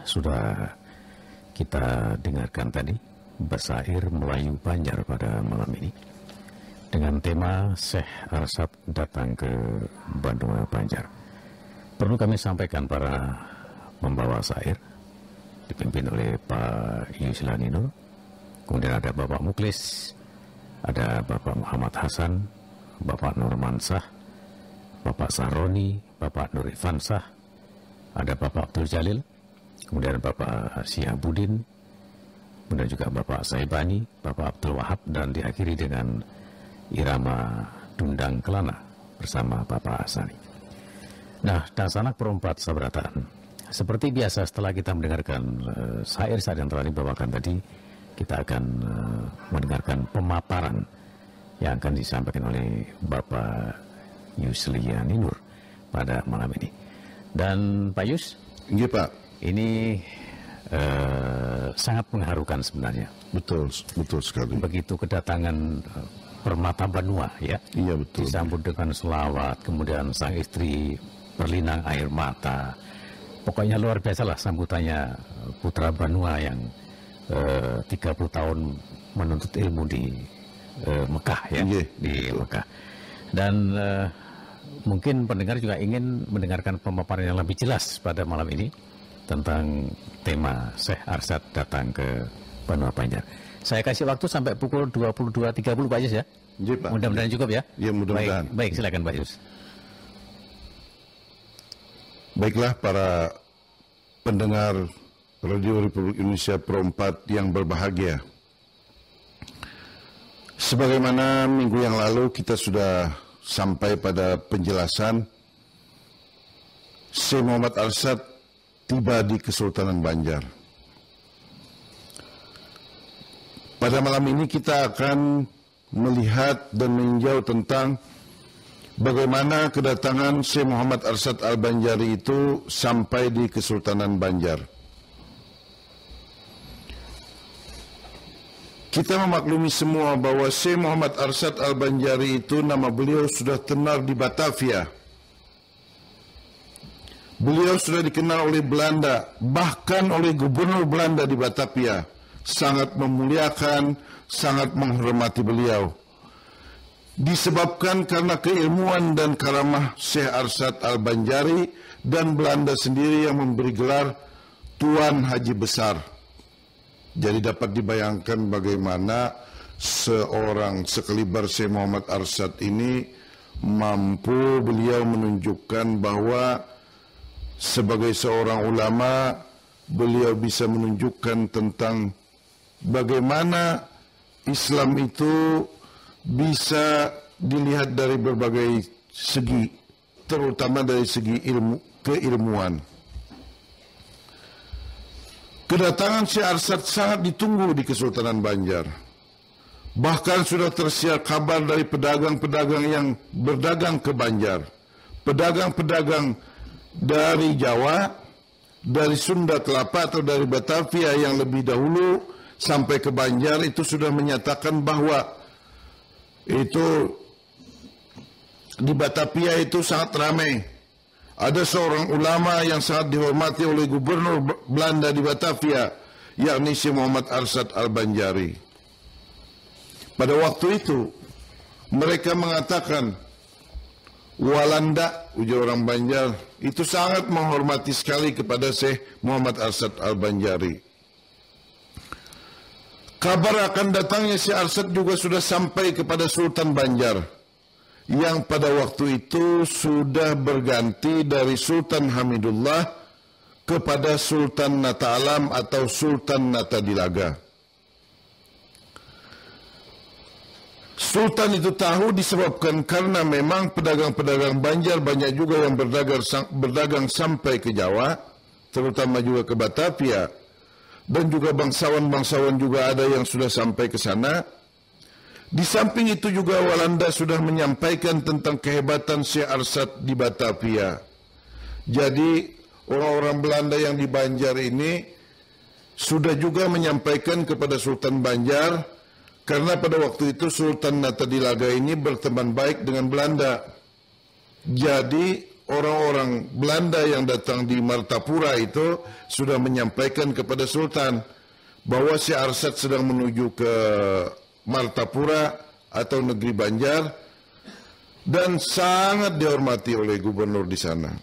sudah kita dengarkan tadi Basair Melayu Banjar pada malam ini dengan tema Syekh Arsad datang ke Banua Banjar. Perlu kami sampaikan para membawa syair dipimpin oleh Pak Yuslan Nur, kemudian ada Bapak Muklis, ada Bapak Muhammad Hasan, Bapak Nurmansah, Bapak Saroni, Bapak Nur Ifansah, ada Bapak Abdul Jalil, kemudian Bapak Syihabudin, kemudian juga Bapak Saibani, Bapak Abdul Wahab, dan diakhiri dengan irama Dundang Kelana bersama Bapak Asani. Nah, dan sanak perempat sabratan. Seperti biasa setelah kita mendengarkan syair-syair yang telah dibawakan tadi, kita akan mendengarkan pemaparan yang akan disampaikan oleh Bapak Yusliani Nur pada malam ini. Dan Pak Yus, iya Pak, ini sangat mengharukan sebenarnya. betul sekali. Begitu kedatangan Permata Banua, ya, Iya betul. disambut dengan selawat, kemudian sang istri berlinang air mata. Pokoknya luar biasa lah sambutannya putra Banua yang 30 tahun menuntut ilmu di Mekah, ya, Iya, di Mekah. Dan mungkin pendengar juga ingin mendengarkan pemaparan yang lebih jelas pada malam ini tentang tema Syekh Arsad datang ke Banua Banjar. Saya kasih waktu sampai pukul 22.30 Pak Yus, ya. Iya Pak. Mudah-mudahan cukup, ya. Iya, mudah-mudahan. Baik, silakan Pak Yus. Baiklah para pendengar Radio Republik Indonesia Pro 4 yang berbahagia. Sebagaimana minggu yang lalu kita sudah sampai pada penjelasan Syekh Muhammad Arsad tiba di Kesultanan Banjar. Pada malam ini kita akan melihat dan meninjau tentang bagaimana kedatangan Syekh Muhammad Arsad Al-Banjari itu sampai di Kesultanan Banjar. Kita memaklumi semua bahwa Syekh Muhammad Arsad Al-Banjari itu nama beliau sudah tenar di Batavia. Beliau sudah dikenal oleh Belanda, bahkan oleh gubernur Belanda di Batavia. Sangat memuliakan, sangat menghormati beliau. Disebabkan karena keilmuan dan karamah Syekh Arsad Al-Banjari dan Belanda sendiri yang memberi gelar Tuan Haji Besar. Jadi dapat dibayangkan bagaimana seorang sekaliber Syekh Muhammad Arsad ini mampu beliau menunjukkan bahwa sebagai seorang ulama beliau bisa menunjukkan tentang bagaimana Islam itu bisa dilihat dari berbagai segi, terutama dari segi keilmuan. Kedatangan Syekh Arsad sangat ditunggu di Kesultanan Banjar. Bahkan sudah tersiar kabar dari pedagang-pedagang yang berdagang ke Banjar. Pedagang-pedagang dari Jawa, dari Sunda Kelapa atau dari Batavia yang lebih dahulu sampai ke Banjar itu sudah menyatakan bahwa itu di Batavia itu sangat ramai. Ada seorang ulama yang sangat dihormati oleh gubernur Belanda di Batavia, yakni Syekh Muhammad Arsad Al-Banjari. Pada waktu itu mereka mengatakan Walanda, ujar orang Banjar, itu sangat menghormati sekali kepada Syekh Muhammad Arsad Al-Banjari. Kabar akan datangnya Syekh Arsad juga sudah sampai kepada Sultan Banjar, yang pada waktu itu sudah berganti dari Sultan Hamidullah kepada Sultan Nata Alam atau Sultan Nata Dilaga. Sultan itu tahu disebabkan karena memang pedagang-pedagang Banjar banyak juga yang berdagang sampai ke Jawa, terutama juga ke Batavia, dan juga bangsawan-bangsawan juga ada yang sudah sampai ke sana. Di samping itu juga Walanda sudah menyampaikan tentang kehebatan Syekh Arsad di Batavia. Jadi orang-orang Belanda yang di Banjar ini sudah juga menyampaikan kepada Sultan Banjar, karena pada waktu itu Sultan Nata Dilaga ini berteman baik dengan Belanda. Jadi orang-orang Belanda yang datang di Martapura itu sudah menyampaikan kepada Sultan bahwa Syekh Arsad sedang menuju ke Martapura atau negeri Banjar dan sangat dihormati oleh gubernur di sana.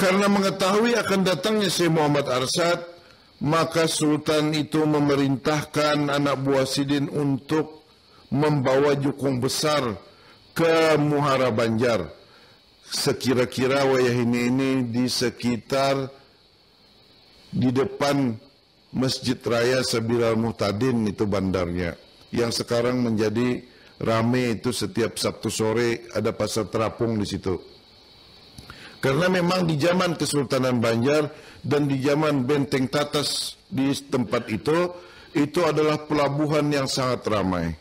Karena mengetahui akan datangnya Syekh Muhammad Arsad, maka Sultan itu memerintahkan anak buah Sidin untuk membawa jukung besar ke Muhara Banjar. Sekira-kira wayah ini di sekitar di depan Masjid Raya Sabiral Muhtadin, itu bandarnya, yang sekarang menjadi rame. Itu setiap Sabtu sore ada pasar terapung di situ. Karena memang di zaman Kesultanan Banjar dan di zaman Benteng Tatas di tempat itu adalah pelabuhan yang sangat ramai.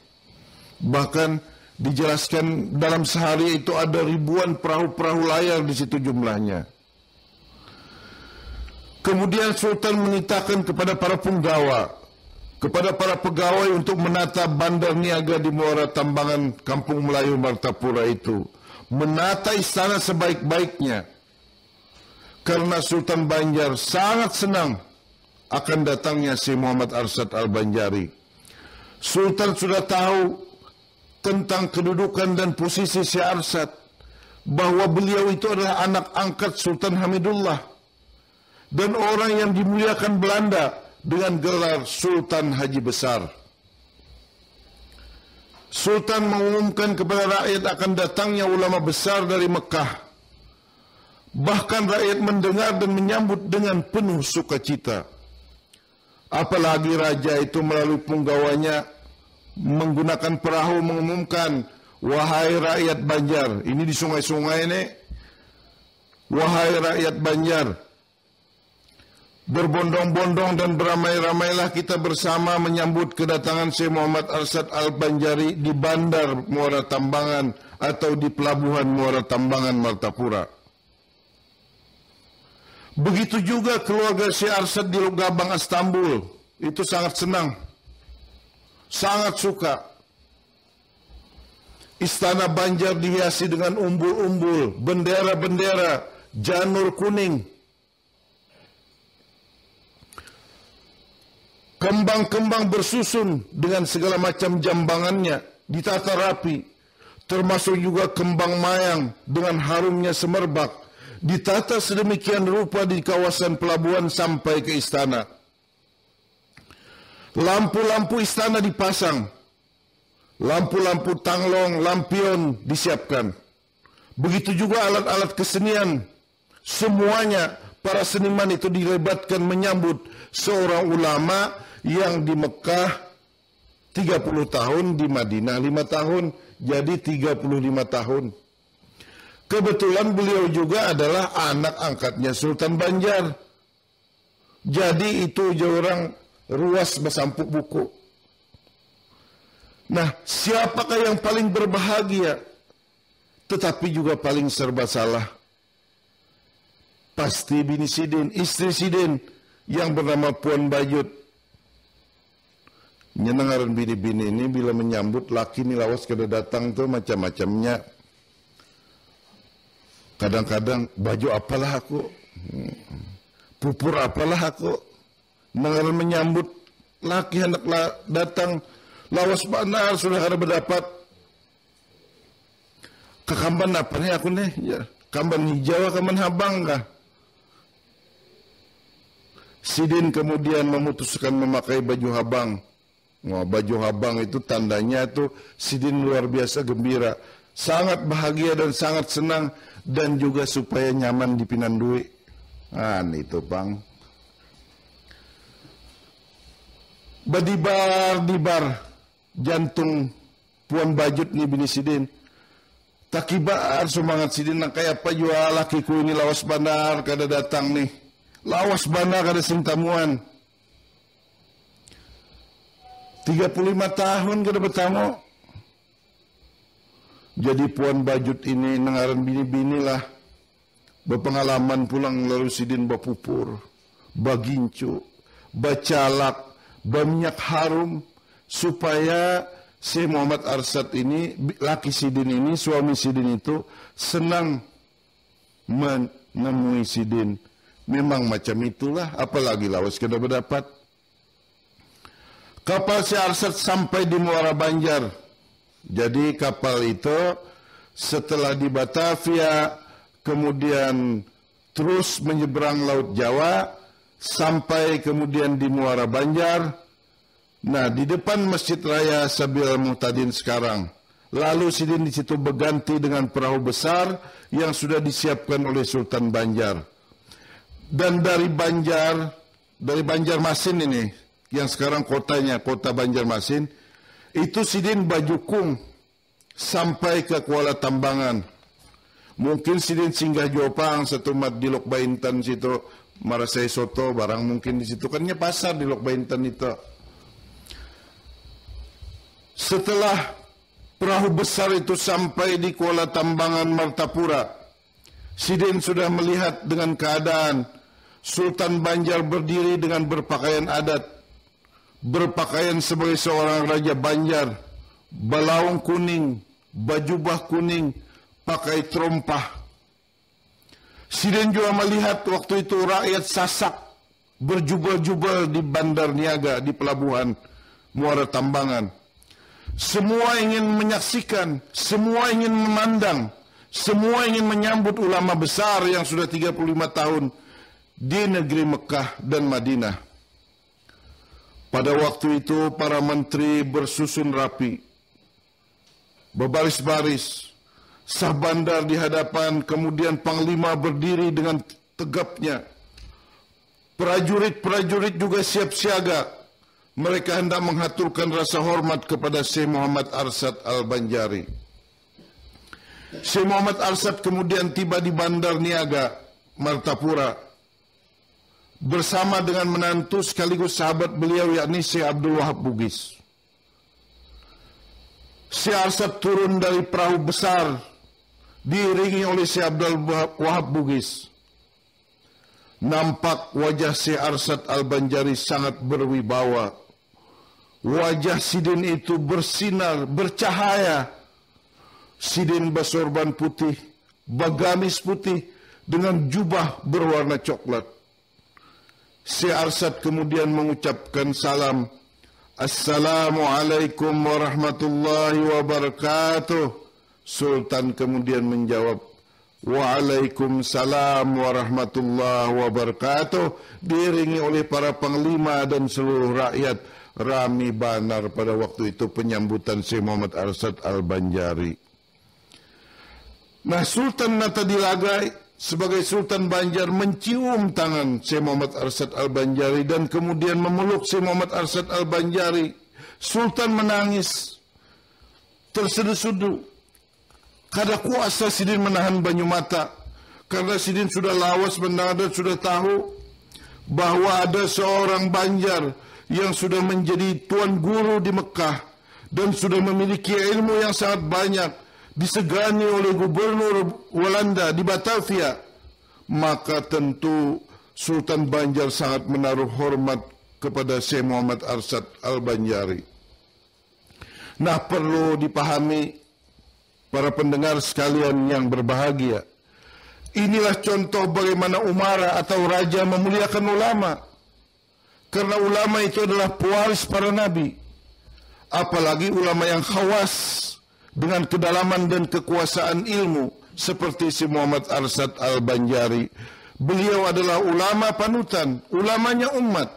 Bahkan dijelaskan dalam sehari itu ada ribuan perahu-perahu layar di situ jumlahnya. Kemudian Sultan menitahkan kepada para penggawa, kepada para pegawai untuk menata bandar niaga di Muara Tambangan Kampung Melayu Martapura itu, menata istana sebaik-baiknya. Karena Sultan Banjar sangat senang akan datangnya Syekh Muhammad Arsad Al-Banjari. Sultan sudah tahu tentang kedudukan dan posisi Syekh Arsad, bahwa beliau itu adalah anak angkat Sultan Hamidullah dan orang yang dimuliakan Belanda dengan gelar Sultan Haji Besar. Sultan mengumumkan kepada rakyat akan datangnya ulama besar dari Mekah. Bahkan rakyat mendengar dan menyambut dengan penuh sukacita. Apalagi raja itu melalui penggawanya menggunakan perahu mengumumkan, wahai rakyat Banjar, ini di sungai-sungai ini, wahai rakyat Banjar, berbondong-bondong dan beramai-ramailah kita bersama menyambut kedatangan Syekh Muhammad Arsad Al-Banjari di Bandar Muara Tambangan atau di Pelabuhan Muara Tambangan Martapura. Begitu juga keluarga Syekh Arsad di Lugabang, Istanbul, itu sangat senang, sangat suka. Istana Banjar dihiasi dengan umbul-umbul, bendera-bendera, janur kuning. Kembang-kembang bersusun dengan segala macam jambangannya, ditata rapi. Termasuk juga kembang mayang dengan harumnya semerbak, ditata sedemikian rupa di kawasan pelabuhan sampai ke istana. Lampu-lampu istana dipasang, lampu-lampu tanglong, lampion disiapkan. Begitu juga alat-alat kesenian. Semuanya para seniman itu dilebatkan menyambut seorang ulama yang di Mekah 30 tahun, di Madinah 5 tahun, jadi 35 tahun. Kebetulan beliau juga adalah anak angkatnya Sultan Banjar. Jadi itu orang ruas bersampuk buku. Nah, siapakah yang paling berbahagia tetapi juga paling serba salah? Pasti bini Sidin, istri Sidin yang bernama Puan Bajut. Nyenengaran bini-bini ini bila menyambut laki ni lawas kada datang tu macam-macamnya. Kadang-kadang baju apalah aku, pupur apalah aku. Nengaran menyambut laki hendak datang lawas banar sudah kada berdapat. Kekamban apa nih aku nih? Ya, kamban hijau, kamban habang kah? Sidin kemudian memutuskan memakai baju habang. Wah, baju habang itu tandanya itu Sidin luar biasa gembira, sangat bahagia dan sangat senang, dan juga supaya nyaman di Pinandui. Itu bang. Badibar-dibar jantung Puan Bajut ni bini Sidin. Takibar semangat Sidin nak kaya apa jua lakiku ini lawas bandar kada datang nih. Lawas bandar kada simtamuan. 35 tahun kada bertamu. Jadi Puan Bajut ini nengaran bini-bini lah. Berpengalaman pulang lalu Sidin bapupur, bagincu, bacalak, berminyak harum, supaya Syekh Muhammad Arsad ini, laki Sidin ini, suami Sidin itu senang menemui Sidin. Memang macam itulah, apalagi lawas kena berdapat. Kapal si Arsad sampai di Muara Banjar. Jadi kapal itu setelah di Batavia, kemudian terus menyeberang Laut Jawa, sampai kemudian di Muara Banjar. Nah, di depan Masjid Raya Sabil Muhtadin sekarang. Lalu Sidin di situ berganti dengan perahu besar yang sudah disiapkan oleh Sultan Banjar. Dan dari Banjarmasin ini, yang sekarang kotanya, kota Banjarmasin, itu Sidin Bajukung sampai ke Kuala Tambangan. Mungkin Sidin singgah Jopang, satu mat di Lok Baintan situ, Marasai Soto, barang mungkin di situ. Kannya pasar di Lok Baintan itu. Setelah perahu besar itu sampai di Kuala Tambangan Martapura, Sidin sudah melihat dengan keadaan Sultan Banjar berdiri dengan berpakaian adat, berpakaian sebagai seorang Raja Banjar, balaung kuning, bajubah kuning, pakai terompah. Sidin juga melihat waktu itu rakyat Sasak berjubel-jubel di Bandar Niaga, di pelabuhan Muara Tambangan. Semua ingin menyaksikan, semua ingin memandang, semua ingin menyambut ulama besar yang sudah 35 tahun di negeri Mekah dan Madinah. Pada waktu itu para menteri bersusun rapi, berbaris-baris, sah bandar di hadapan, kemudian panglima berdiri dengan tegapnya. Prajurit-prajurit juga siap siaga. Mereka hendak mengaturkan rasa hormat kepada Syekh Muhammad Arsad Al-Banjari. Syekh Muhammad Arsad kemudian tiba di Bandar Niaga, Martapura, bersama dengan menantu sekaligus sahabat beliau, yakni Syekh Abdul Wahab Bugis. Syekh Arsad turun dari perahu besar, diiringi oleh Syekh Abdul Wahab Bugis. Nampak wajah Syekh Arsad Al-Banjari sangat berwibawa. Wajah Sidin itu bersinar, bercahaya. Sidin bersorban putih, bagamis putih, dengan jubah berwarna coklat. Syekh Arsad kemudian mengucapkan salam. Assalamualaikum warahmatullahi wabarakatuh. Sultan kemudian menjawab, Waalaikumsalam warahmatullahi wabarakatuh, diiringi oleh para panglima dan seluruh rakyat. Rami banar pada waktu itu penyambutan Syekh Muhammad Arsad Al-Banjari. Nah, Sultan Natadilagai sebagai Sultan Banjar mencium tangan Syekh Muhammad Arsad Al-Banjari dan kemudian memeluk Syekh Muhammad Arsad Al-Banjari. Sultan menangis, terseduh-seduh. Kada kuasa Sidin menahan banyu mata, karena Sidin sudah lawas mendengar dan sudah tahu bahwa ada seorang Banjar yang sudah menjadi tuan guru di Mekah dan sudah memiliki ilmu yang sangat banyak, disegani oleh gubernur Walanda di Batavia. Maka tentu Sultan Banjar sangat menaruh hormat kepada Syekh Muhammad Arsad Al-Banjari. Nah, perlu dipahami para pendengar sekalian yang berbahagia, inilah contoh bagaimana umara atau raja memuliakan ulama. Karena ulama itu adalah pewaris para nabi. Apalagi ulama yang khawas dengan kedalaman dan kekuasaan ilmu seperti si Muhammad Arsad Al-Banjari. Beliau adalah ulama panutan, ulamanya umat.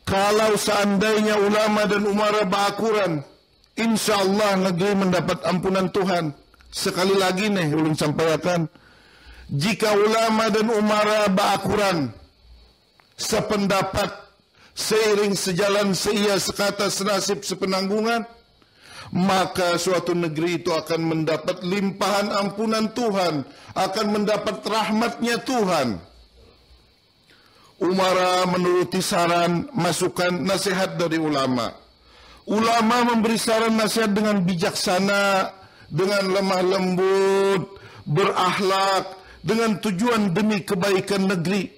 Kalau seandainya ulama dan umara berakuran, insya Allah negeri mendapat ampunan Tuhan. Sekali lagi nih ulun sampaikan, jika ulama dan umara berakuran, sependapat, seiring sejalan, seia sekata, senasib, sepenanggungan, maka suatu negeri itu akan mendapat limpahan ampunan Tuhan, akan mendapat rahmatnya Tuhan. Umara menuruti saran, masukan, nasihat dari ulama. Ulama memberi saran nasihat dengan bijaksana, dengan lemah lembut, berakhlak, dengan tujuan demi kebaikan negeri.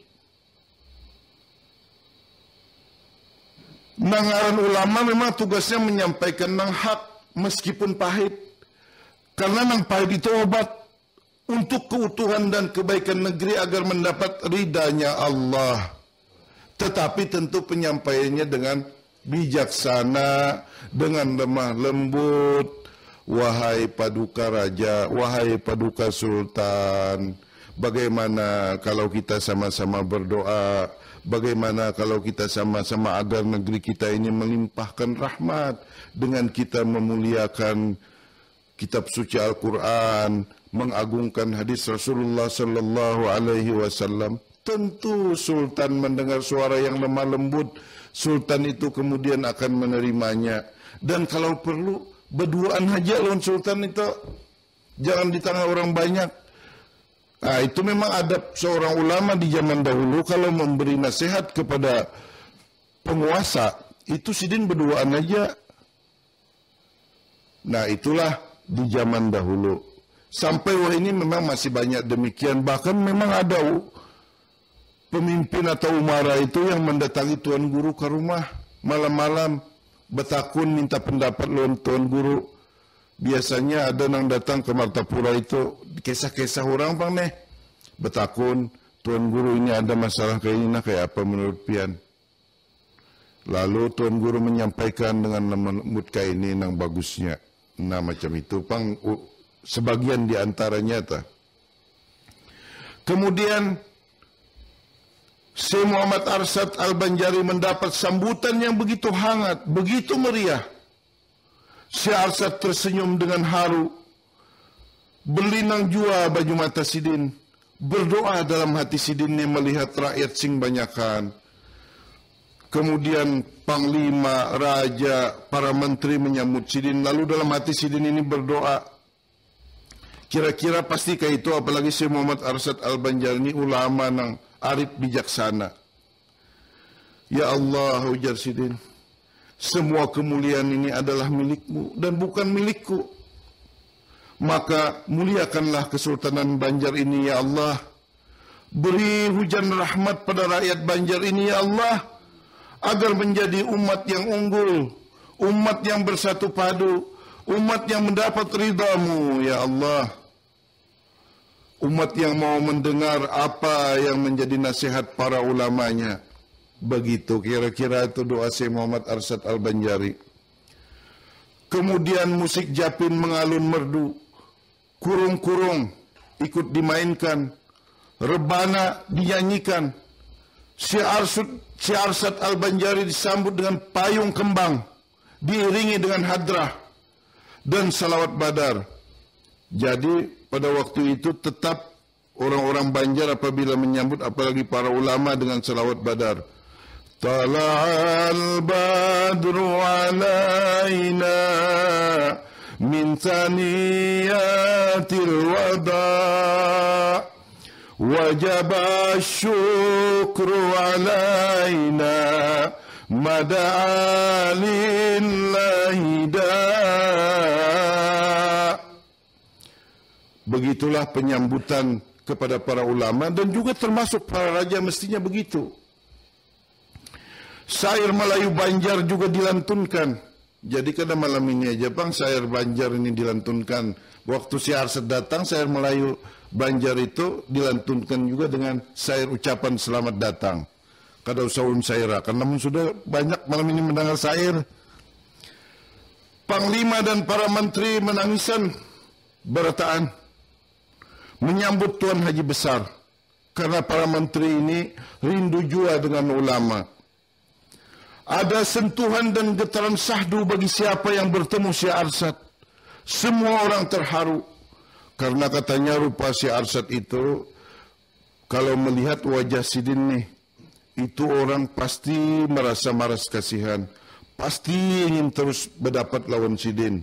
Nangaran ulama memang tugasnya menyampaikan nang hak meskipun pahit. Karena nang pahit itu obat. untuk keutuhan dan kebaikan negeri agar mendapat ridanya Allah. Tetapi tentu penyampaiannya dengan bijaksana, dengan lemah lembut. Wahai paduka raja, wahai paduka sultan, bagaimana kalau kita sama-sama berdoa? Bagaimana kalau kita sama-sama agar negeri kita ini melimpahkan rahmat dengan kita memuliakan kitab suci Al-Quran, mengagungkan hadis Rasulullah sallallahu alaihi wasallam. Tentu sultan mendengar suara yang lemah lembut, sultan itu kemudian akan menerimanya. Dan kalau perlu berduaan aja lawan sultan itu, jangan di tengah orang banyak. Nah, itu memang adab seorang ulama di zaman dahulu. Kalau memberi nasihat kepada penguasa, itu sidin berduaan aja. Nah, itulah di zaman dahulu. Sampai wah ini memang masih banyak demikian. Bahkan memang ada pemimpin atau umara itu yang mendatangi tuan guru ke rumah malam-malam, betakun minta pendapat lawan tuan guru. Biasanya ada yang datang ke Martapura itu kisah-kisah orang bang nih, betakun tuan guru ini ada masalah kayak ini, kayak apa menurut pian. Lalu tuan guru menyampaikan dengan lembut kayak ini yang bagusnya. Nah macam itu pang sebagian di antaranya ta. Kemudian Syekh Muhammad Arsyad Al-Banjari mendapat sambutan yang begitu hangat, begitu meriah. Syekh Arsyad tersenyum dengan haru, berlinang jua baju mata sidin, berdoa dalam hati sidin yang melihat rakyat sing banyakan. Kemudian panglima, raja, para menteri menyambut sidin, lalu dalam hati sidin ini berdoa. Kira-kira pasti kayak itu, apalagi Syekh Muhammad Arsyad Al-Banjari ini ulama nang arif bijaksana. Ya Allah, ujar sidin, semua kemuliaan ini adalah milikmu dan bukan milikku. Maka muliakanlah Kesultanan Banjar ini ya Allah. Beri hujan rahmat pada rakyat Banjar ini ya Allah, agar menjadi umat yang unggul, umat yang bersatu padu, umat yang mendapat ridhamu ya Allah. Umat yang mau mendengar apa yang menjadi nasihat para ulamanya. Begitu kira-kira itu doa Syekh Muhammad Arsyad Al-Banjari. Kemudian musik japin mengalun merdu, kurung-kurung ikut dimainkan, rebana dinyanyikan. Syekh Arsyad Al-Banjari disambut dengan payung kembang, diiringi dengan hadrah dan salawat badar. Jadi pada waktu itu tetap orang-orang Banjar apabila menyambut apalagi para ulama dengan salawat badar. Tala'al badru alaina min thaniyatil wada' wajaba syukru alaina mada'a lillahi da'. Begitulah penyambutan kepada para ulama dan juga termasuk para raja mestinya begitu. Syair Melayu Banjar juga dilantunkan. Jadi kada malam ini aja bang syair Banjar ini dilantunkan. Waktu Syekh Arsyad datang, syair Melayu Banjar itu dilantunkan juga dengan syair ucapan selamat datang. Kada usah syairakan, namun sudah banyak malam ini mendengar syair. Panglima dan para menteri menangisan berataan menyambut Tuan Haji Besar, karena para menteri ini rindu jua dengan ulama. Ada sentuhan dan getaran syahdu bagi siapa yang bertemu Syekh Arsyad. Semua orang terharu, karena katanya rupa Syekh Arsyad itu, kalau melihat wajah sidin nih, itu orang pasti merasa maras kasihan, pasti ingin terus berdapat lawan sidin.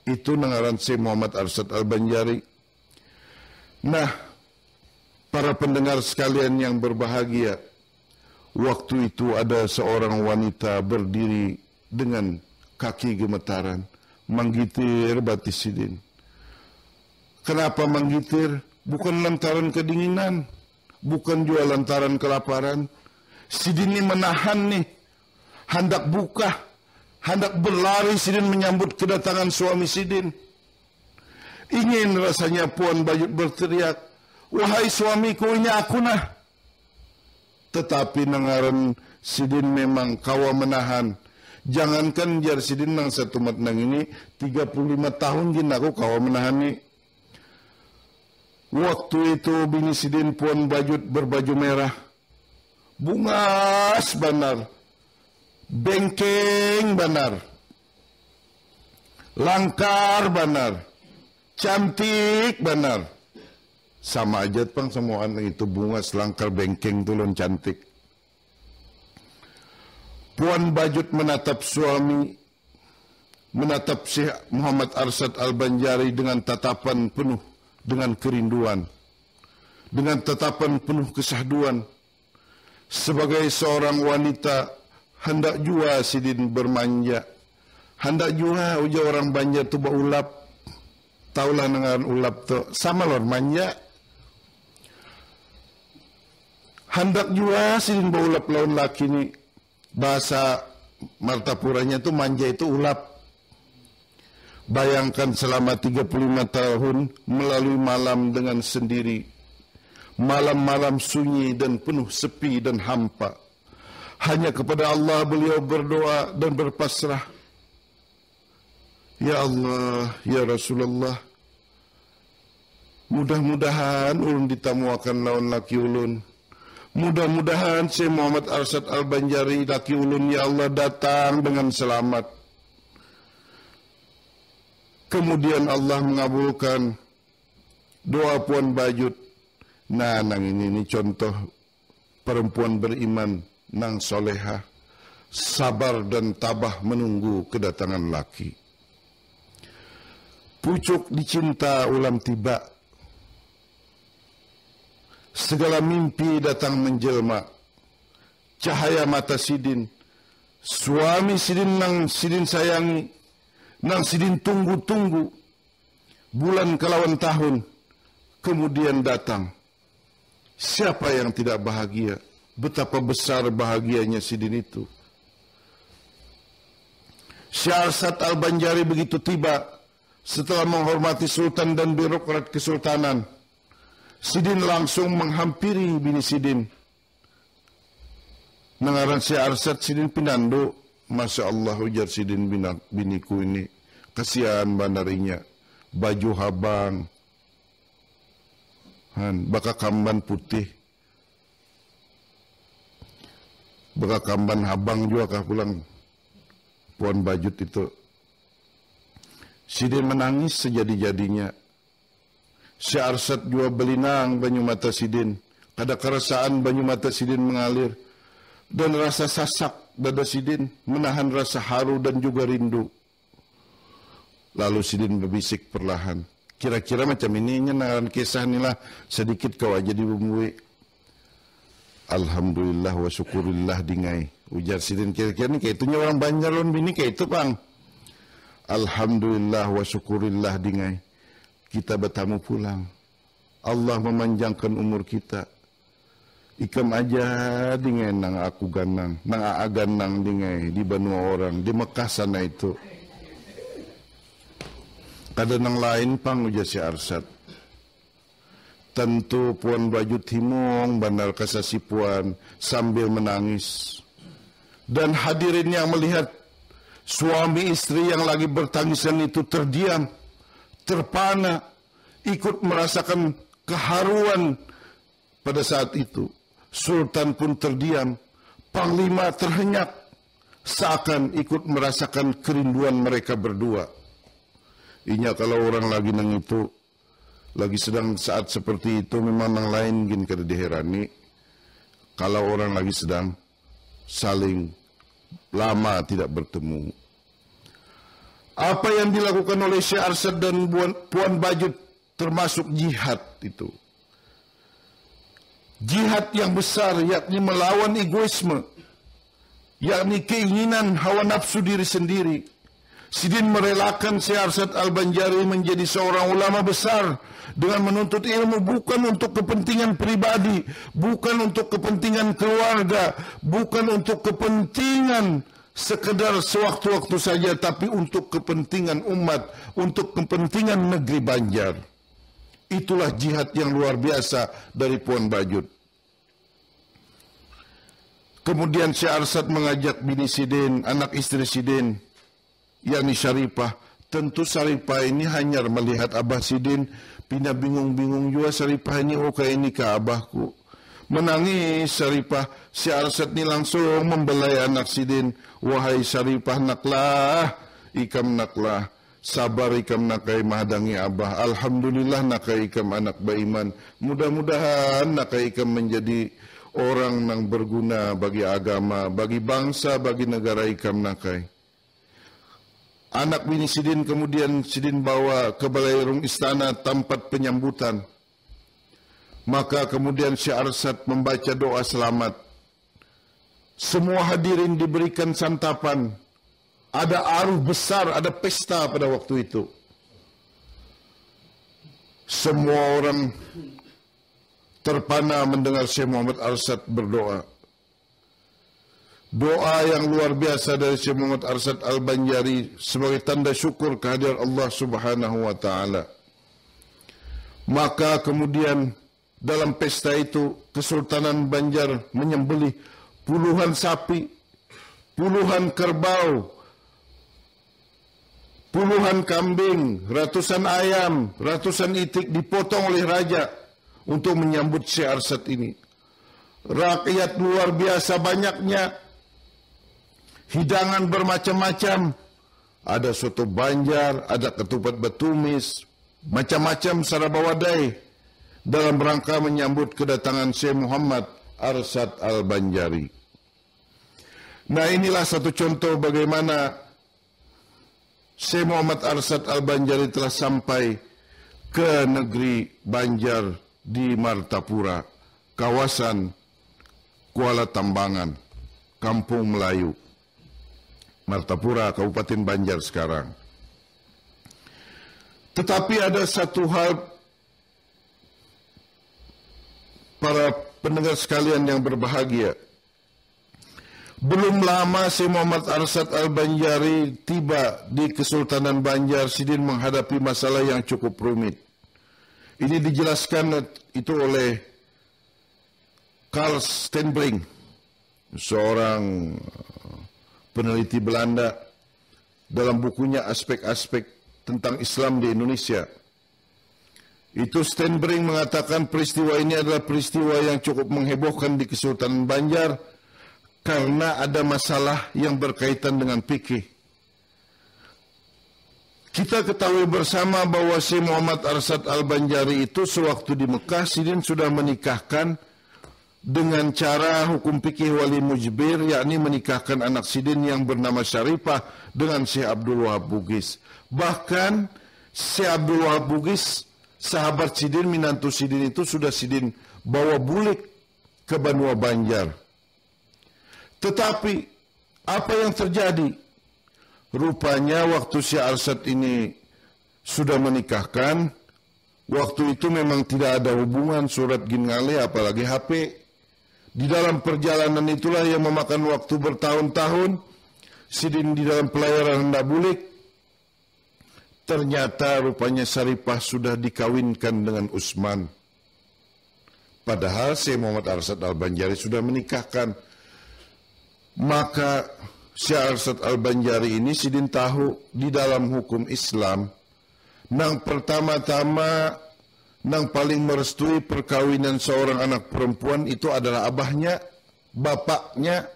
Itu nangaran Syekh Muhammad Arsyad Al-Banjari. Nah, para pendengar sekalian yang berbahagia, waktu itu ada seorang wanita berdiri dengan kaki gemetaran, menggitir batis sidin. Kenapa menggitir? Bukan lantaran kedinginan, bukan juga lantaran kelaparan. Sidin ini menahan nih, hendak buka, hendak berlari sidin menyambut kedatangan suami sidin. Ingin rasanya Puan Bajut berteriak, "Wahai suamiku, ini aku nah." Tetapi nangaran sidin memang kawa menahan. Jangankan jar sidin nang satu mat nang ini 35 tahun jin aku kawa menahan ni. Waktu itu bini sidin Puan Bajut berbaju merah. Bungas banar. Bengkeng banar. Langkar banar. Cantik banar. Sama aja pang semua anak itu bungas, langkar, bengkeng, tulun cantik. Puan Bajut menatap suami, menatap Syekh Muhammad Arsyad Al-Banjari dengan tatapan penuh dengan kerinduan, dengan tatapan penuh kesahduan. Sebagai seorang wanita, hendak jua sidin bermanja. Hendak jua uja orang Banjar tu beulap. Taulah dengan ulap tu sama lor manja. Hendak jua sidin beulap lawan laki ni. Bahasa Martapuranya tu manja itu ulap. Bayangkan selama 35 tahun melalui malam dengan sendiri. Malam-malam sunyi dan penuh sepi dan hampa. Hanya kepada Allah beliau berdoa dan berpasrah. Ya Allah, ya Rasulullah, mudah-mudahan ulun ditamuakan lawan laki ulun. Mudah-mudahan Syekh Muhammad Arsyad Al-Banjari laki ulun ya Allah datang dengan selamat. Kemudian Allah mengabulkan doa Puan Bajut. Nah, nang ini contoh perempuan beriman, nang soleha, sabar dan tabah menunggu kedatangan laki. Pucuk dicinta ulam tiba. Segala mimpi datang menjelma. Cahaya mata sidin. Suami sidin nang sidin sayangi. Nang sidin tunggu-tunggu. Bulan kelawan tahun. Kemudian datang. Siapa yang tidak bahagia? Betapa besar bahagianya sidin itu. Syekh Arsyad Al-Banjari begitu tiba. Setelah menghormati sultan dan birokrat kesultanan. Sidin langsung menghampiri bini sidin. Nangaran Syekh Arsyad sidin pinando. Masya Allah ujar sidin biniku ini. Kasihan banarinya. Baju habang. Baka kamban putih. Baka kamban habang juga kah pulang. Puan Bajut itu. Sidin menangis sejadi-jadinya. Syekh Arsyad juga belinang banyu mata sidin. Kada kerasaan banyu mata sidin mengalir. Dan rasa sasak dada sidin menahan rasa haru dan juga rindu. Lalu sidin berbisik perlahan. Kira-kira macam ini nyenaran kisah inilah sedikit kau aja dibumbui. Alhamdulillah wa syukurillah dingai. Ujar sidin kira-kira ni kayak itunya orang Banjar lon bini kayak itu bang. Alhamdulillah wa syukurillah dingai. Kita bertamu pulang. Allah memanjangkan umur kita. Ikam aja dingai nang aku ganang. Nang ganang dingai di benua orang. Di Mekah sana itu. Kada nang lain pang ujar Syekh Arsyad. Tentu Puan Bajut himong bandar kasasi Puan sambil menangis. Dan hadirin yang melihat suami istri yang lagi bertangisan itu terdiam, terpana, ikut merasakan keharuan pada saat itu. Sultan pun terdiam, Panglima terhenyak, seakan ikut merasakan kerinduan mereka berdua. Inya kalau orang lagi nang itu, lagi sedang saat seperti itu memang nang lain gin kada diherani. Kalau orang lagi sedang saling lama tidak bertemu. Apa yang dilakukan oleh Syekh Arsyad dan Puan Bajut termasuk jihad itu. Jihad yang besar yakni melawan egoisme. Yakni keinginan hawa nafsu diri sendiri. Sidin merelakan Syekh Arsyad Al-Banjari menjadi seorang ulama besar dengan menuntut ilmu bukan untuk kepentingan pribadi, bukan untuk kepentingan keluarga, bukan untuk kepentingan sekedar sewaktu-waktu saja, tapi untuk kepentingan umat, untuk kepentingan negeri Banjar. Itulah jihad yang luar biasa dari Puan Bajut. Kemudian Syekh Arsad mengajak bini Sidin, anak istri Sidin, yakni Syarifah. Tentu Syarifah ini hanya melihat Abah Sidin, pindah bingung-bingung juga Syarifah ini, oh kayak ini ke abahku. Menangis Syarifah, Syekh Arsad ini langsung membelai anak Sidin. Wahai Syarifah, naklah, ikam naklah. Sabar ikam nakai mahadangi abah. Alhamdulillah nakai ikam anak baiman. Mudah-mudahan nakai ikam menjadi orang yang berguna bagi agama, bagi bangsa, bagi negara ikam nakai. Anak bini Sidin kemudian Sidin bawa ke balairung istana tempat penyambutan. Maka kemudian Syekh Arsad membaca doa selamat. Semua hadirin diberikan santapan. Ada aruh besar, ada pesta pada waktu itu. Semua orang terpana mendengar Syekh Muhammad Arsad berdoa. Doa yang luar biasa dari Syekh Muhammad Arsad Al-Banjari sebagai tanda syukur kehadiran Allah Subhanahu wa taala. Maka kemudian dalam pesta itu Kesultanan Banjar menyembelih puluhan sapi, puluhan kerbau, puluhan kambing, ratusan ayam, ratusan itik dipotong oleh raja untuk menyambut Syekh Arsad ini. Rakyat luar biasa banyaknya, hidangan bermacam-macam. Ada soto Banjar, ada ketupat betumis, macam-macam sarabawadai dalam rangka menyambut kedatangan Syekh Muhammad Arsad Al-Banjari. Nah, inilah satu contoh bagaimana Syekh Muhammad Arsad Al-Banjari telah sampai ke negeri Banjar di Martapura, kawasan Kuala Tambangan, Kampung Melayu. Martapura, Kabupaten Banjar sekarang. Tetapi ada satu hal, para pendengar sekalian yang berbahagia. Belum lama Syekh Muhammad Arsad Al-Banjari tiba di Kesultanan Banjar. Sidin menghadapi masalah yang cukup rumit. Ini dijelaskan itu oleh Karl Stenbring, seorang peneliti Belanda, dalam bukunya Aspek-Aspek tentang Islam di Indonesia. Itu Stenbring mengatakan peristiwa ini adalah peristiwa yang cukup menghebohkan di Kesultanan Banjar karena ada masalah yang berkaitan dengan fikih. Kita ketahui bersama bahwa Syekh Muhammad Arsad Al-Banjari itu sewaktu di Mekah, Sidin sudah menikahkan dengan cara hukum fikih wali mujbir, yakni menikahkan anak Sidin yang bernama Syarifah dengan Syekh Abdul Wahab Bugis. Bahkan Syekh Abdul Wahab Bugis, sahabat Sidin, minantu Sidin itu sudah Sidin bawa bulik ke Banua Banjar. Tetapi apa yang terjadi? Rupanya waktu Syekh Arsad ini sudah menikahkan, waktu itu memang tidak ada hubungan surat gingale apalagi HP. Di dalam perjalanan itulah yang memakan waktu bertahun-tahun. Sidin di dalam pelayaran hendak bulik. Ternyata rupanya Syarifah sudah dikawinkan dengan Utsman. Padahal Syekh Muhammad Arsad Al-Banjari sudah menikahkan. Maka Syekh Arsad Al-Banjari ini Sidin tahu di dalam hukum Islam, nang pertama-tama, nang paling merestui perkawinan seorang anak perempuan itu adalah abahnya, bapaknya,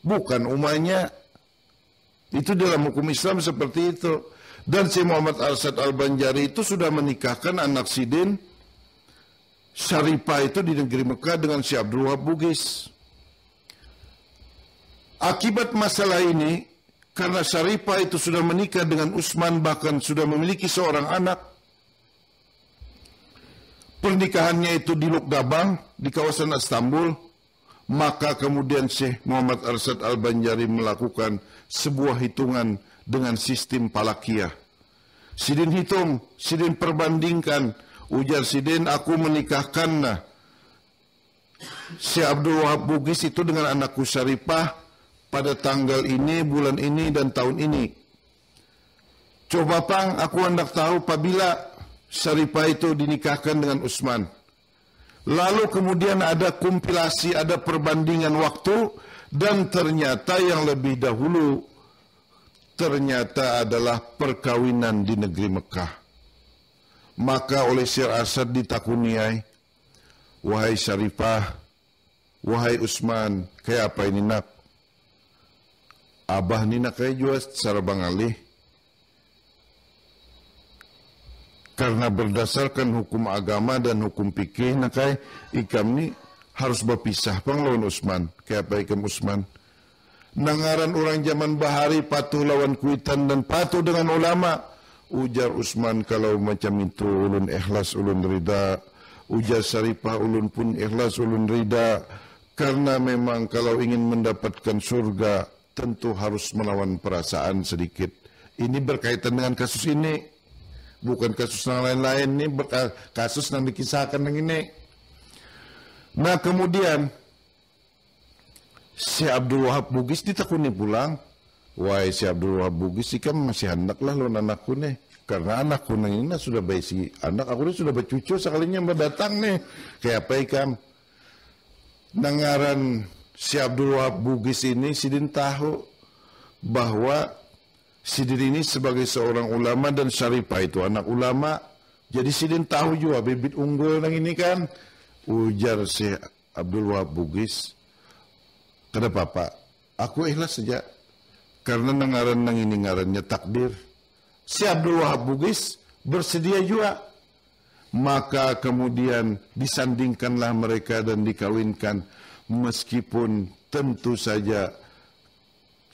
bukan umahnya. Itu dalam hukum Islam seperti itu. Dan Syekh Muhammad Arsad Al-Banjari itu sudah menikahkan anak Sidin, Syarifah itu di negeri Mekah dengan Syekh Abdul Wahab Bugis. Akibat masalah ini, karena Syarifah itu sudah menikah dengan Utsman, bahkan sudah memiliki seorang anak, pernikahannya itu di Lukgabang, di kawasan Istanbul, maka kemudian Syekh Muhammad Arsad Al-Banjari melakukan sebuah hitungan dengan sistem falakiyah. Sidin hitung, Sidin perbandingkan, ujar Sidin, aku menikahkan Syekh Abdul Wahab Bugis itu dengan anakku Syarifah, pada tanggal ini, bulan ini, dan tahun ini. Coba pang, aku hendak tahu apabila Syarifah itu dinikahkan dengan Utsman. Lalu kemudian ada kompilasi, ada perbandingan waktu, dan ternyata yang lebih dahulu ternyata adalah perkawinan di negeri Mekah. Maka oleh Syekh Arsad ditakuniai, wahai Syarifah, wahai Utsman, kayak apa ini nak? Abah ni nak kayak juga secara bangalih. Karena berdasarkan hukum agama dan hukum fikih, nakai ikam ni harus berpisah pang lawan Utsman. Kayak apa ikam Utsman? Nangaran orang zaman bahari patuh lawan kuitan dan patuh dengan ulama. Ujar Utsman, kalau macam itu ulun ikhlas, ulun rida. Ujar Syarifah, ulun pun ikhlas, ulun rida. Karena memang kalau ingin mendapatkan surga, tentu harus melawan perasaan sedikit. Ini berkaitan dengan kasus ini. Bukan kasus yang lain-lain, ini kasus yang dikisahkan yang ini. Nah kemudian si Abdul Wahab Bugis ditakuni pulang. Wahai si Abdul Wahab Bugis, ikam masih handaklah lo anakku nih. Karena anakku nang ini sudah bayi si anak aku sudah bercucu sekalinya mendatang nih. Kayak apa ikam? Nangaran si Abdul Wahab Bugis ini sidin tahu bahwa Sidin ini sebagai seorang ulama dan Syarifah itu anak ulama. Jadi Sidin tahu juga bibit unggul yang ini kan. Ujar si Abdul Wahab Bugis, kenapa Pak? Aku ikhlas saja. Karena nangaran nang ini ngarannya takdir. Si Abdul Wahab Bugis bersedia juga. Maka kemudian disandingkanlah mereka dan dikawinkan. Meskipun tentu saja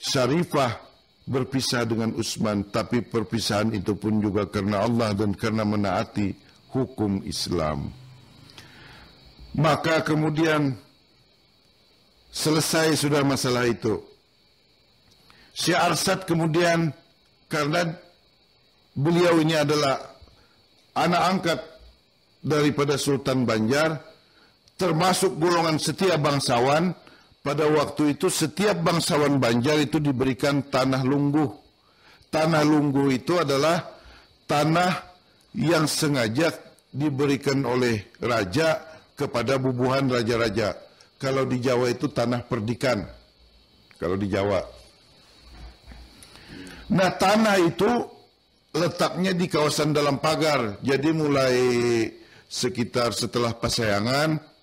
Syarifah berpisah dengan Utsman, tapi perpisahan itu pun juga karena Allah dan karena menaati hukum Islam. Maka kemudian selesai sudah masalah itu. Syekh Arsad kemudian, karena beliau ini adalah anak angkat daripada Sultan Banjar, termasuk golongan setia bangsawan. Pada waktu itu setiap bangsawan Banjar itu diberikan tanah lungguh. Tanah lungguh itu adalah tanah yang sengaja diberikan oleh raja kepada bubuhan raja-raja. Kalau di Jawa itu tanah perdikan. Kalau di Jawa. Nah tanah itu letaknya di kawasan dalam pagar. Jadi mulai sekitar setelah Pasayangan,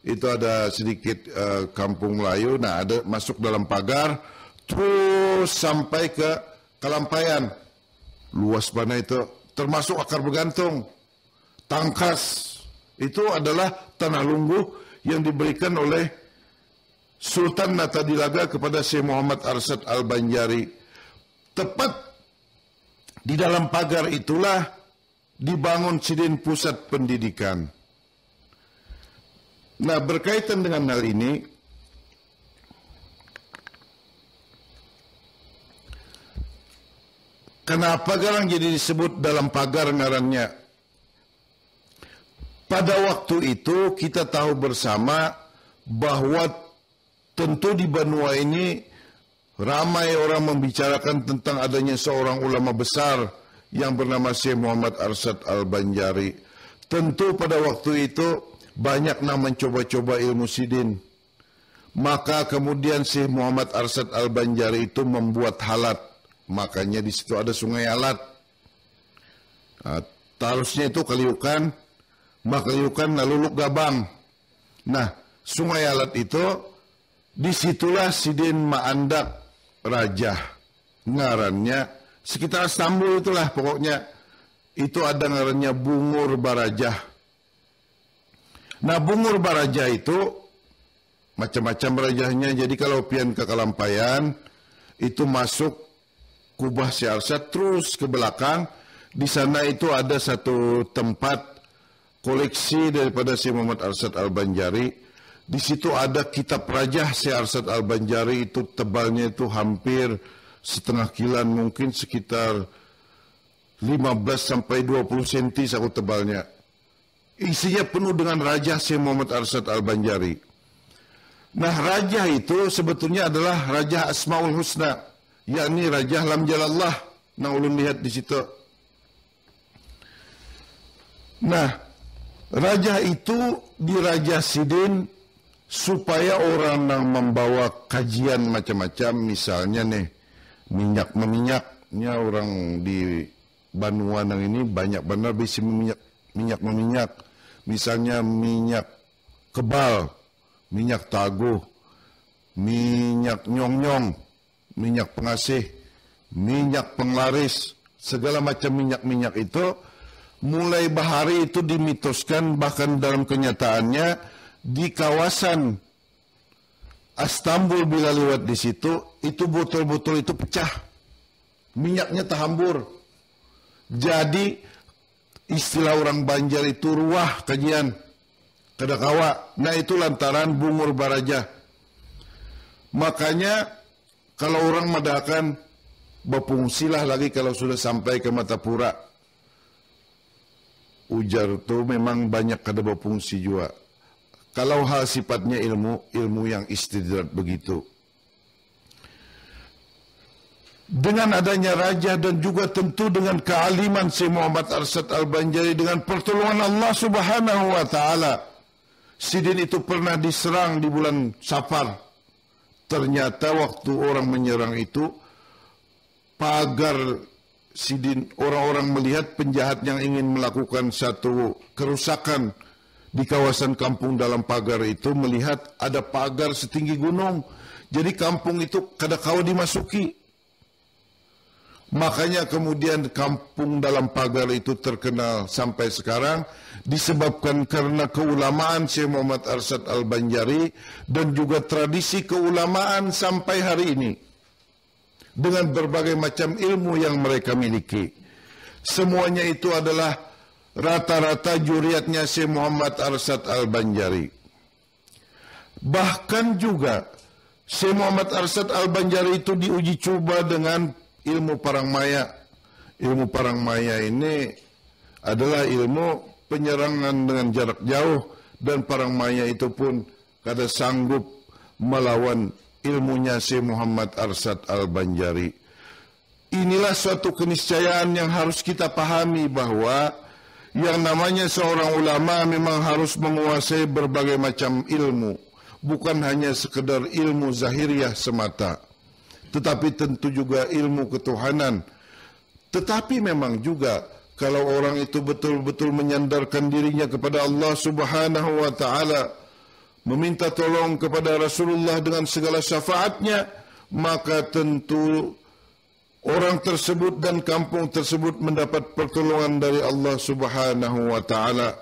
itu ada sedikit kampung Melayu, nah ada masuk dalam pagar, terus sampai ke Kalampayan. Luas mana itu, termasuk akar bergantung, Tangkas. Itu adalah tanah lungguh yang diberikan oleh Sultan Natadilaga kepada Syekh Muhammad Arsad Al-Banjari. Tepat di dalam pagar itulah dibangun Sidin Pusat Pendidikan. Nah, berkaitan dengan hal ini, kenapa garang jadi disebut dalam pagar ngarannya? Pada waktu itu kita tahu bersama bahwa tentu di benua ini ramai orang membicarakan tentang adanya seorang ulama besar yang bernama Syekh Muhammad Arsad Al-Banjari. Tentu pada waktu itu banyak yang mencoba-coba ilmu Sidin. Maka kemudian Syekh Muhammad Arsad Al-Banjari itu membuat halat. Makanya di situ ada sungai Alat. Nah, tarusnya itu Kaliukan, Makaliukan lalu Luk Gabang. Nah, sungai Alat itu disitulah Sidin Maandak Raja. Ngarannya sekitar Istanbul itulah pokoknya. Itu ada ngarannya Bungur Barajah. Nah, Bungur Baraja itu macam-macam rajahnya. Jadi kalau pian ke Kalampayan, itu masuk Kubah Syekh Arsad terus ke belakang. Di sana itu ada satu tempat koleksi daripada Syekh Muhammad Arsad Al-Banjari. Di situ ada kitab rajah Syekh Arsad Al-Banjari, itu tebalnya itu hampir setengah kilan, mungkin sekitar 15 sampai 20 cm saku tebalnya. Isinya penuh dengan rajah Syekh Muhammad Arsad Al-Banjari. Nah, raja itu sebetulnya adalah Raja Asmaul Husna, yakni Raja Lam Jalallah. Nah, ulun lihat di situ. Nah, raja itu diraja sidin supaya orang yang membawa kajian macam-macam, misalnya nih minyak meminyaknya, orang di Banuan ini banyak benar bisa minyak, misalnya minyak kebal, minyak taguh, minyak nyong-nyong, minyak pengasih, minyak penglaris, segala macam minyak-minyak itu mulai bahari itu dimitoskan, bahkan dalam kenyataannya di kawasan Istanbul bila lewat di situ, itu botol-botol itu pecah, minyaknya terhambur. Jadi istilah orang Banjar itu ruah kajian kadakawa. Nah, itu lantaran bungur baraja. Makanya kalau orang madakan berfungsilah lagi kalau sudah sampai ke Matapura. Ujar tu memang banyak kada berfungsi juga. Kalau hal sifatnya ilmu yang istidrat begitu. Dengan adanya raja dan juga tentu dengan kealiman Syekh Muhammad Arsyad Al-Banjari, dengan pertolongan Allah Subhanahu wa taala, sidin itu pernah diserang di bulan Safar. Ternyata waktu orang menyerang itu, pagar sidin, orang-orang melihat penjahat yang ingin melakukan satu kerusakan di kawasan kampung dalam pagar itu, melihat ada pagar setinggi gunung. Jadi kampung itu kadakawa dimasuki. Makanya kemudian kampung dalam pagar itu terkenal sampai sekarang disebabkan karena keulamaan Syekh Muhammad Arsyad Al-Banjari dan juga tradisi keulamaan sampai hari ini dengan berbagai macam ilmu yang mereka miliki. Semuanya itu adalah rata-rata juriatnya Syekh Muhammad Arsyad Al-Banjari. Bahkan juga Syekh Muhammad Arsyad Al-Banjari itu diuji coba dengan ilmu parang maya. Ilmu parang maya ini adalah ilmu penyerangan dengan jarak jauh, dan parang maya itu pun kada sanggup melawan ilmunya Syekh Muhammad Arsyad Al-Banjari. Inilah suatu keniscayaan yang harus kita pahami, bahwa yang namanya seorang ulama memang harus menguasai berbagai macam ilmu, bukan hanya sekedar ilmu zahiriah semata, tetapi tentu juga ilmu ketuhanan. Tetapi memang juga kalau orang itu betul-betul menyandarkan dirinya kepada Allah Subhanahu wa taala, meminta tolong kepada Rasulullah dengan segala syafaatnya, maka tentu orang tersebut dan kampung tersebut mendapat pertolongan dari Allah Subhanahu wa taala.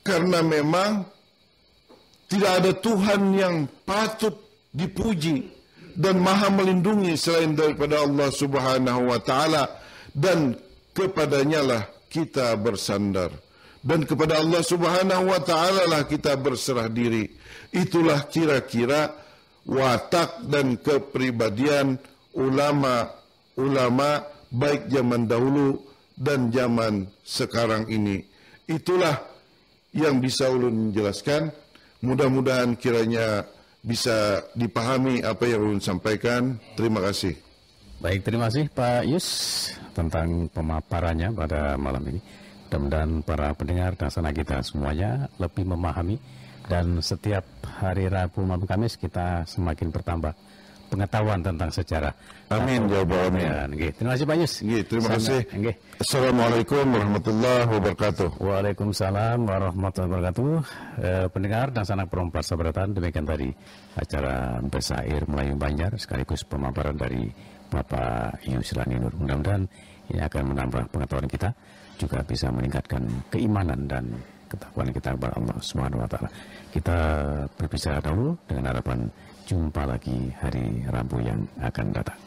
Karena memang tidak ada Tuhan yang patut dipuji dan maha melindungi selain daripada Allah Subhanahu wa taala, dan kepadanya lah kita bersandar, dan kepada Allah Subhanahu wa taala lah kita berserah diri. Itulah kira-kira watak dan kepribadian ulama baik zaman dahulu dan zaman sekarang ini. Itulah yang bisa ulun jelaskan. Mudah-mudahan kiranya bisa dipahami apa yang ulun sampaikan. Terima kasih. Baik, terima kasih Pak Yus tentang pemaparannya pada malam ini. Mudah-mudahan para pendengar dan sanak kita semuanya lebih memahami, dan setiap hari Rabu maupun Kamis kita semakin bertambah pengetahuan tentang sejarah. Amin ya rabbal alamin. Ya, terima kasih Pak Yus. Terima kasih. Assalamualaikum warahmatullahi wabarakatuh. Waalaikumsalam warahmatullahi wabarakatuh. Pendengar dan sanak perempuan sahabatatan, demikian tadi acara Bersair Melayu Banjar sekaligus pemaparan dari Bapak Yusrani Nur. Mudah-mudahan ini akan menambah pengetahuan kita, juga bisa meningkatkan keimanan dan ketakwaan kita kepada Allah Subhanahu wa taala. Kita berbicara dahulu dengan harapan jumpa lagi hari Rabu yang akan datang.